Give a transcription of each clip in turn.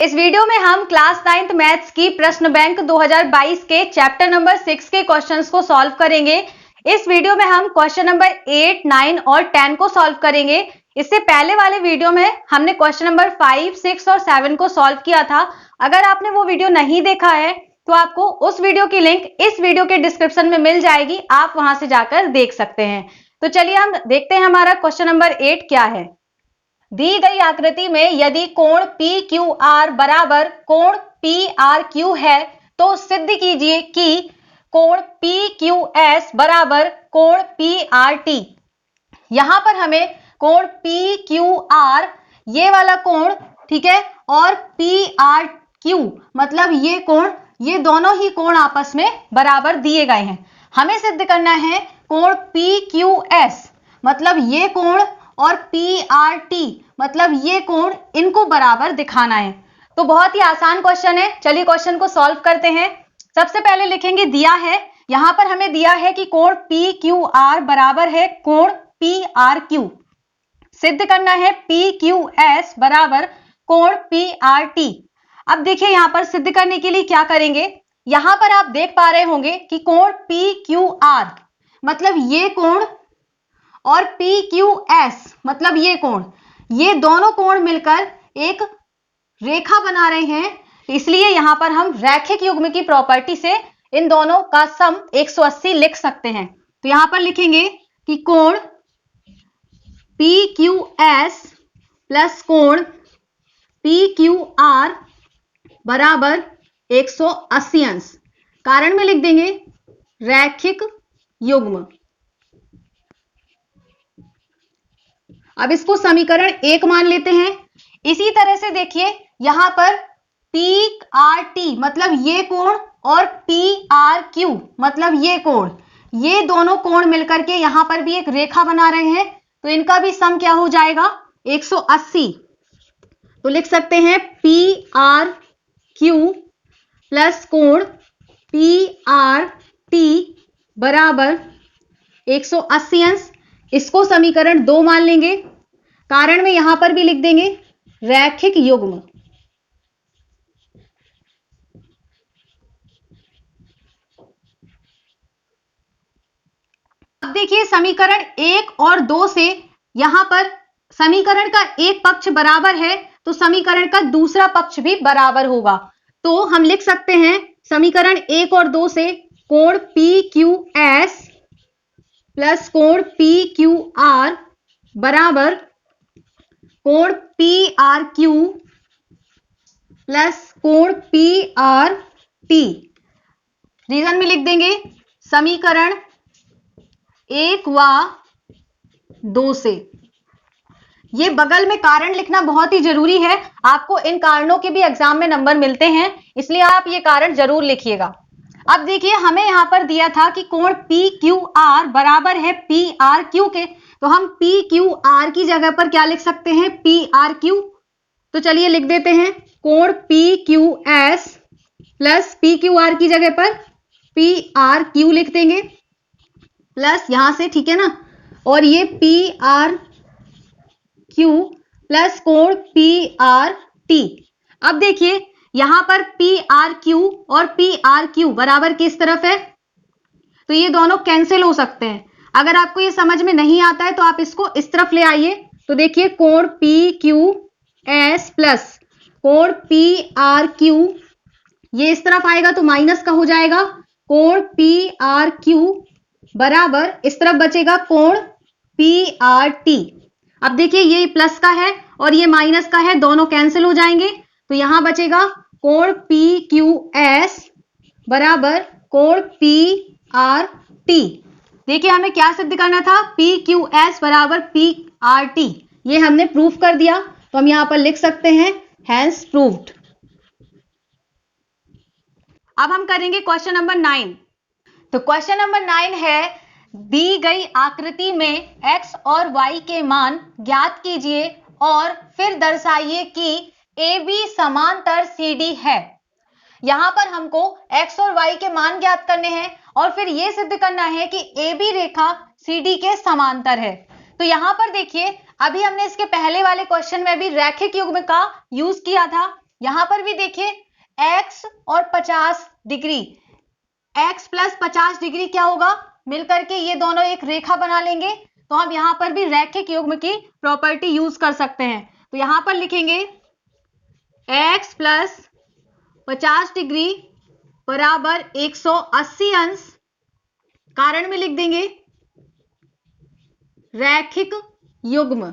इस वीडियो में हम क्लास 9th मैथ्स की प्रश्न बैंक 2022 के चैप्टर नंबर 6 के क्वेश्चंस को सॉल्व करेंगे। इस वीडियो में हम क्वेश्चन नंबर 8, 9 और 10 को सॉल्व करेंगे। इससे पहले वाले वीडियो में हमने क्वेश्चन नंबर 5, 6 और 7 को सॉल्व किया था। अगर आपने वो वीडियो नहीं देखा है तो आपको उस वीडियो की लिंक इस वीडियो के डिस्क्रिप्शन में मिल जाएगी, आप वहां से जाकर देख सकते हैं। तो चलिए हम देखते हैं हमारा क्वेश्चन नंबर 8 क्या है। दी गई आकृति में यदि कोण PQR बराबर कोण PRQ है तो सिद्ध कीजिए कि कोण PQS बराबर कोण PRT। यहां पर हमें कोण PQR ये वाला कोण, ठीक है, और PRQ मतलब ये कोण, ये दोनों ही कोण आपस में बराबर दिए गए हैं। हमें सिद्ध करना है कोण PQS मतलब ये कोण और PRT मतलब ये कोण, इनको बराबर दिखाना है। तो बहुत ही आसान क्वेश्चन है, चलिए क्वेश्चन को सॉल्व करते हैं। सबसे पहले लिखेंगे दिया है, यहां पर हमें दिया है कि कोण PQR बराबर है कोण PRQ। सिद्ध करना है PQS बराबर कोण PRT। अब देखिए यहां पर सिद्ध करने के लिए क्या करेंगे, यहां पर आप देख पा रहे होंगे कि कोण PQR मतलब ये कोण और PQS मतलब ये कोण, ये दोनों कोण मिलकर एक रेखा बना रहे हैं। इसलिए यहां पर हम रैखिक युग्म की प्रॉपर्टी से इन दोनों का सम 180 लिख सकते हैं। तो यहां पर लिखेंगे कि कोण PQS प्लस कोण PQR बराबर 180 अंश। कारण में लिख देंगे रैखिक युग्म। अब इसको समीकरण 1 मान लेते हैं। इसी तरह से देखिए यहां पर PRT मतलब ये कोण और PRQ मतलब ये कोण, ये दोनों कोण मिलकर के यहां पर भी एक रेखा बना रहे हैं। तो इनका भी सम क्या हो जाएगा 180। तो लिख सकते हैं PRQ प्लस कोण PRT बराबर 180 अंश। इसको समीकरण 2 मान लेंगे। कारण में यहां पर भी लिख देंगे रैखिक युग्म। अब देखिए समीकरण 1 और 2 से यहां पर समीकरण का एक पक्ष बराबर है तो समीकरण का दूसरा पक्ष भी बराबर होगा। तो हम लिख सकते हैं समीकरण 1 और 2 से कोण PQS प्लस कोण PQR बराबर कोण PRQ प्लस कोण PRT। रीजन में लिख देंगे समीकरण 1 व 2 से। ये बगल में कारण लिखना बहुत ही जरूरी है, आपको इन कारणों के भी एग्जाम में नंबर मिलते हैं, इसलिए आप ये कारण जरूर लिखिएगा। अब देखिए हमें यहां पर दिया था कि कोण PQR बराबर है PRQ के, तो हम PQR की जगह पर क्या लिख सकते हैं PRQ। तो चलिए लिख देते हैं कोण PQS प्लस PQR की जगह पर PRQ लिख देंगे प्लस यहां से, ठीक है ना, और ये PRQ प्लस कोण PRT। अब देखिए यहां पर PRQ और PRQ बराबर किस तरफ है, तो ये दोनों कैंसिल हो सकते हैं। अगर आपको ये समझ में नहीं आता है तो आप इसको इस तरफ ले आइए। तो देखिए कोण PQS प्लस कोण PRQ ये इस तरफ आएगा तो माइनस का हो जाएगा। कोण PRQ बराबर इस तरफ बचेगा कोण PRT। अब देखिए ये प्लस का है और ये माइनस का है, दोनों कैंसिल हो जाएंगे। तो यहां बचेगा कोण PQS बराबर कोण PRT। देखिए हमें क्या सिद्ध करना था, PQS बराबर PRT, ये हमने प्रूफ कर दिया। तो हम यहां पर लिख सकते हैं हेंस प्रूव्ड। अब हम करेंगे क्वेश्चन नंबर 9। तो क्वेश्चन नंबर 9 है, दी गई आकृति में x और y के मान ज्ञात कीजिए और फिर दर्शाइए कि AB समांतर CD है। यहां पर हमको x और y के मान ज्ञात करने हैं और फिर यह सिद्ध करना है कि AB रेखा CD के समांतर है। तो यहां पर देखिए अभी हमने इसके पहले वाले क्वेश्चन में भी रैखिक युग्म का यूज किया था। यहां पर भी देखिए x और 50 डिग्री, x प्लस 50 डिग्री क्या होगा, मिलकर के ये दोनों एक रेखा बना लेंगे। तो हम यहां पर भी रैखिक युग्म की प्रॉपर्टी यूज कर सकते हैं। तो यहां पर लिखेंगे x प्लस 50 डिग्री बराबर 180 अंश, कारण में लिख देंगे रैखिक युग्म।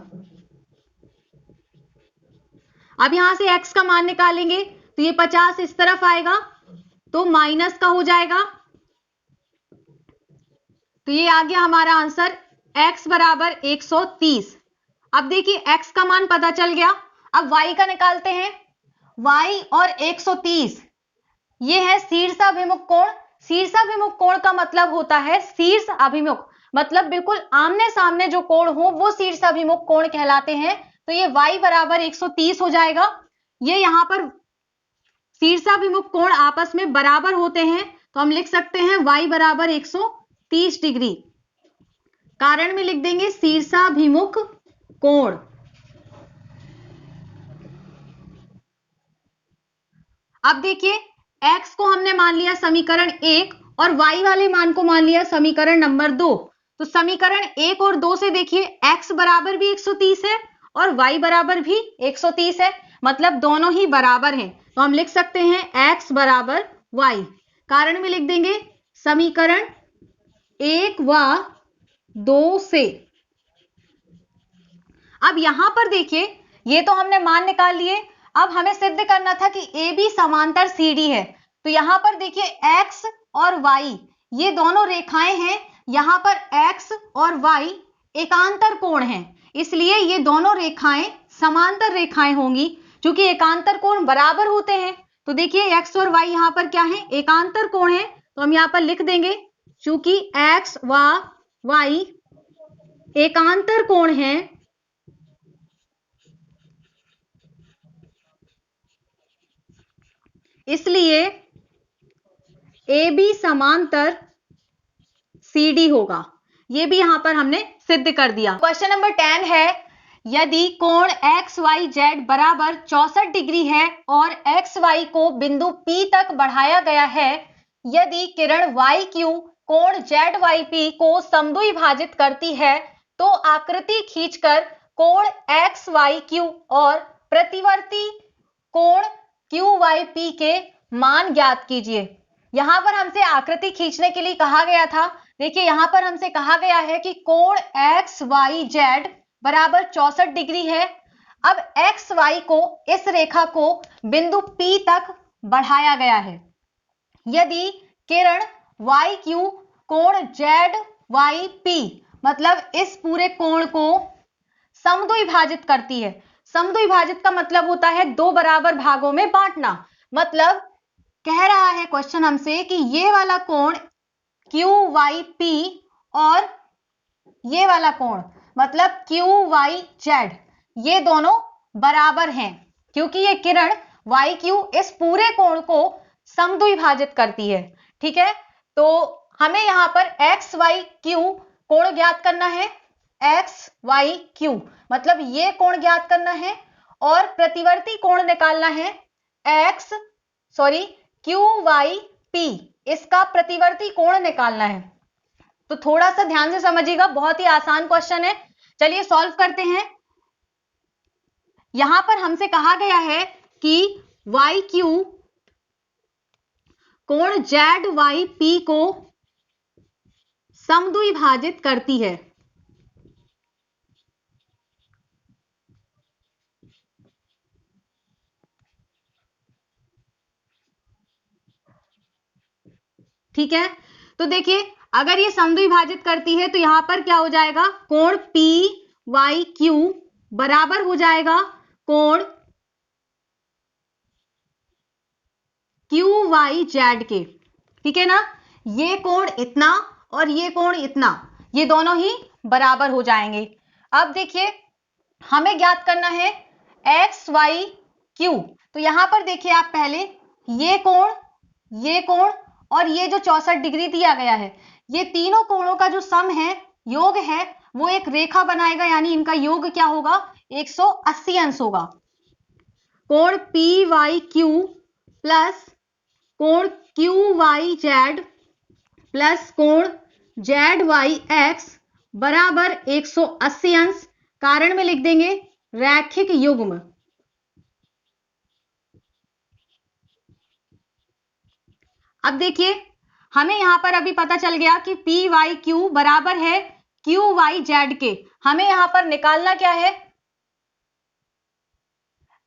अब यहां से x का मान निकालेंगे तो ये 50 इस तरफ आएगा तो माइनस का हो जाएगा, तो ये आ गया हमारा आंसर x बराबर 130। अब देखिए x का मान पता चल गया, अब y का निकालते हैं। y और 130 ये है शीर्षाभिमुख कोण। शीर्षाभिमुख कोण का मतलब होता है शीर्ष अभिमुख, मतलब बिल्कुल आमने सामने जो कोण हो वो शीर्षाभिमुख कोण कहलाते हैं। तो ये y बराबर 130 हो जाएगा। ये यहां पर शीर्षाभिमुख कोण आपस में बराबर होते हैं तो हम लिख सकते हैं y बराबर 130 डिग्री, कारण में लिख देंगे शीर्षाभिमुख कोण। अब देखिए x को हमने मान लिया समीकरण 1 और y वाले मान को मान लिया समीकरण नंबर 2। तो समीकरण 1 और 2 से देखिए x बराबर भी 130 है और y बराबर भी 130 है, मतलब दोनों ही बराबर हैं। तो हम लिख सकते हैं x बराबर y, कारण में लिख देंगे समीकरण 1 व 2 से। अब यहां पर देखिए ये तो हमने मान निकाल लिए, अब हमें सिद्ध करना था कि AB समांतर CD है। तो यहां पर देखिए x और y ये दोनों रेखाएं हैं, यहां पर x और y एकांतर कोण हैं, इसलिए ये दोनों रेखाएं समांतर रेखाएं होंगी। क्योंकि एकांतर कोण बराबर होते हैं तो देखिए x और y यहां पर क्या है, एकांतर कोण है। तो हम यहां पर लिख देंगे चूंकि x व y एकांतर कोण है इसलिए AB समांतर CD होगा। ये भी यहां पर हमने सिद्ध कर दिया। क्वेश्चन नंबर 10 है, यदि कोण XYZ बराबर 64 डिग्री है और XY को बिंदु P तक बढ़ाया गया है, यदि किरण YQ कोण ZYP को समद्विभाजित करती है तो आकृति खींचकर कोण XYQ और प्रतिवर्ती कोण QYP के मान ज्ञात कीजिए। यहां पर हमसे आकृति खींचने के लिए कहा गया था। देखिए यहां पर हमसे कहा गया है कि कोण XYZ बराबर 64 डिग्री है। अब XY को, इस रेखा को बिंदु P तक बढ़ाया गया है। यदि किरण YQ कोण ZYP मतलब इस पूरे कोण को समद्विभाजित करती है। समद्विभाजित का मतलब होता है दो बराबर भागों में बांटना। मतलब कह रहा है क्वेश्चन हमसे कि ये वाला कोण QYP और ये वाला कोण मतलब QYZ ये दोनों बराबर हैं, क्योंकि ये किरण YQ इस पूरे कोण को समद्विभाजित करती है। ठीक है, तो हमें यहां पर XYQ कोण ज्ञात करना है। XYQ मतलब ये कोण ज्ञात करना है और प्रतिवर्ती कोण निकालना है QYP, इसका प्रतिवर्ती कोण निकालना है। तो थोड़ा सा ध्यान से समझिएगा, बहुत ही आसान क्वेश्चन है। चलिए सॉल्व करते हैं। यहां पर हमसे कहा गया है कि YQ कोण ZYP को समद्विभाजित करती है। ठीक है, तो देखिए अगर ये समद्विभाजित करती है तो यहां पर क्या हो जाएगा, कोण PYQ बराबर हो जाएगा कोण QYZ के। ठीक है ना, ये कोण इतना और ये कोण इतना, ये दोनों ही बराबर हो जाएंगे। अब देखिए हमें ज्ञात करना है XYQ। तो यहां पर देखिए आप पहले ये कोण और ये जो 64 डिग्री दिया गया है, ये तीनों कोणों का जो सम है, योग है, वो एक रेखा बनाएगा, यानी इनका योग क्या होगा, 180 अंश होगा। कोण पी वाई क्यू प्लस कोण क्यू वाई जेड प्लस कोण जेड वाई एक्स बराबर 180 अंश। कारण में लिख देंगे रैखिक युग्म। अब देखिए हमें यहां पर अभी पता चल गया कि पी वाई क्यू बराबर है क्यू वाई जेड के। हमें यहां पर निकालना क्या है,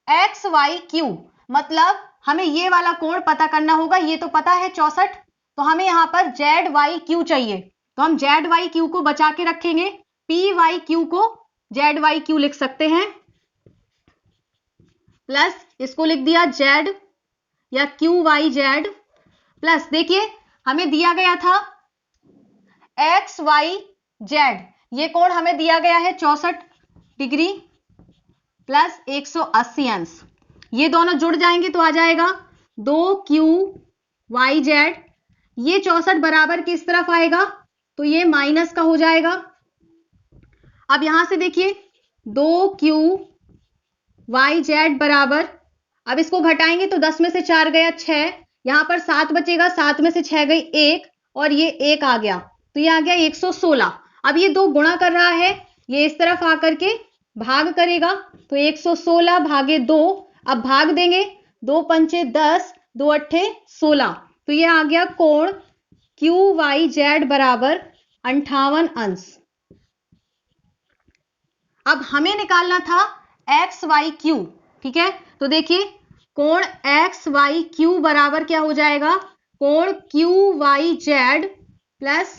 एक्स वाई क्यू, मतलब हमें ये वाला कोण पता करना होगा। ये तो पता है 64, तो हमें यहां पर जेड वाई क्यू चाहिए, तो हम जेड वाई क्यू को बचा के रखेंगे। पी वाई क्यू को जेड वाई क्यू लिख सकते हैं, प्लस इसको लिख दिया जेड या क्यू वाई जेड प्लस, देखिए हमें दिया गया था एक्स वाई जेड, ये कोण हमें दिया गया है 64 डिग्री प्लस 180 अंश। ये दोनों जुड़ जाएंगे तो आ जाएगा 2 क्यू वाई जेड। ये 64 बराबर किस तरफ आएगा, तो ये माइनस का हो जाएगा। अब यहां से देखिए 2 क्यू वाई जेड बराबर, अब इसको घटाएंगे तो 10 में से 4 गया 6, यहां पर 7 बचेगा, 7 में से 6 गई 1 और ये 1 आ गया, तो ये आ गया 116। अब ये 2 गुणा कर रहा है, ये इस तरफ आकर के भाग करेगा, तो 116 भागे 2, अब भाग देंगे, 2 पंचे 10, 2 अट्ठे 16, तो ये आ गया कोण क्यू वाई जेड बराबर 58 अंश। अब हमें निकालना था एक्स वाई क्यू, ठीक है, तो देखिए कोण एक्स वाई क्यू बराबर क्या हो जाएगा, कोण क्यू वाई जेड प्लस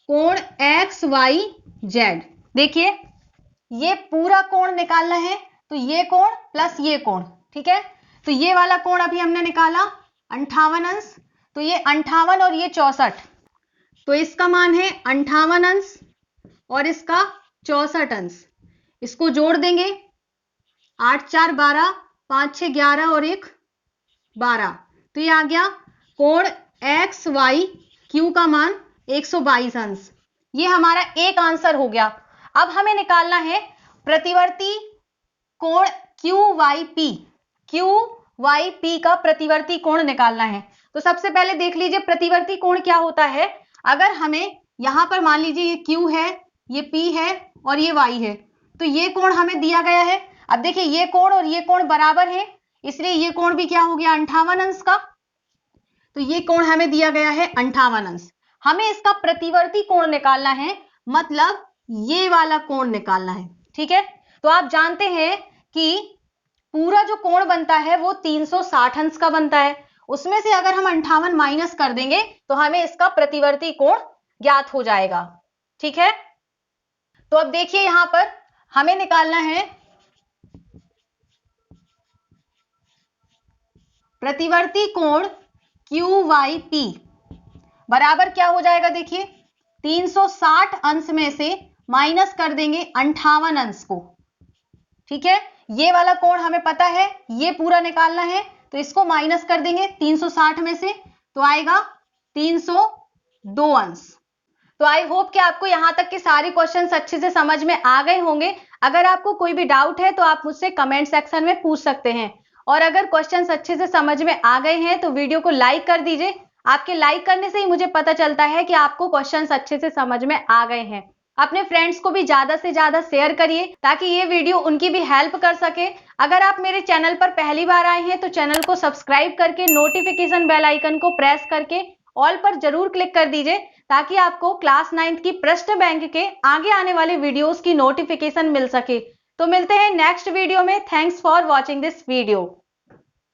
कोण एक्स वाई जेड। देखिए ये पूरा कोण निकालना है, तो ये कोण प्लस ये कोण, ठीक है, तो ये वाला कोण अभी हमने निकाला 58 अंश, तो ये 58 और ये 64, तो इसका मान है 58 अंश और इसका 64 अंश। इसको जोड़ देंगे, 8 4 12, 5 6 11 और 1 12, तो ये आ गया कोण एक्स वाई क्यू का मान 122 अंश। ये हमारा एक आंसर हो गया। अब हमें निकालना है प्रतिवर्ती कोण Q Y P. Q Y P का प्रतिवर्ती कोण निकालना है, तो सबसे पहले देख लीजिए प्रतिवर्ती कोण क्या होता है। अगर हमें यहां पर मान लीजिए ये क्यू है, ये पी है और ये वाई है, तो ये कोण हमें दिया गया है। अब देखिए ये कोण और ये कोण बराबर है, इसलिए ये कोण भी क्या हो गया 58 अंश का, तो ये कोण हमें दिया गया है 58 अंश। हमें इसका प्रतिवर्ती कोण निकालना है, मतलब ये वाला कोण निकालना है, ठीक है। तो आप जानते हैं कि पूरा जो कोण बनता है वो 360 अंश का बनता है, उसमें से अगर हम 58 माइनस कर देंगे तो हमें इसका प्रतिवर्ती कोण ज्ञात हो जाएगा, ठीक है। तो अब देखिए यहां पर हमें निकालना है प्रतिवर्ती कोण क्यू वाई पी बराबर क्या हो जाएगा, देखिए 360 अंश में से माइनस कर देंगे 58 अंश को, ठीक है। ये वाला कोण हमें पता है, ये पूरा निकालना है, तो इसको माइनस कर देंगे 360 में से, तो आएगा 302 अंश। तो आई होप कि आपको यहां तक के सारे क्वेश्चंस अच्छे से समझ में आ गए होंगे। अगर आपको कोई भी डाउट है तो आप मुझसे कमेंट सेक्शन में पूछ सकते हैं, और अगर क्वेश्चंस अच्छे से समझ में आ गए हैं तो वीडियो को लाइक कर दीजिए। आपके लाइक करने से ही मुझे पता चलता है कि आपको क्वेश्चंस अच्छे से समझ में आ गए हैं। अपने फ्रेंड्स को भी ज्यादा से ज्यादा शेयर करिए ताकि ये वीडियो उनकी भी हेल्प कर सके। अगर आप मेरे चैनल पर पहली बार आए हैं तो चैनल को सब्सक्राइब करके नोटिफिकेशन बेल आइकन को प्रेस करके ऑल पर जरूर क्लिक कर दीजिए, ताकि आपको क्लास 9th की प्रश्न बैंक के आगे आने वाले वीडियोस की नोटिफिकेशन मिल सके। तो मिलते हैं नेक्स्ट वीडियो में। Thanks for watching this video.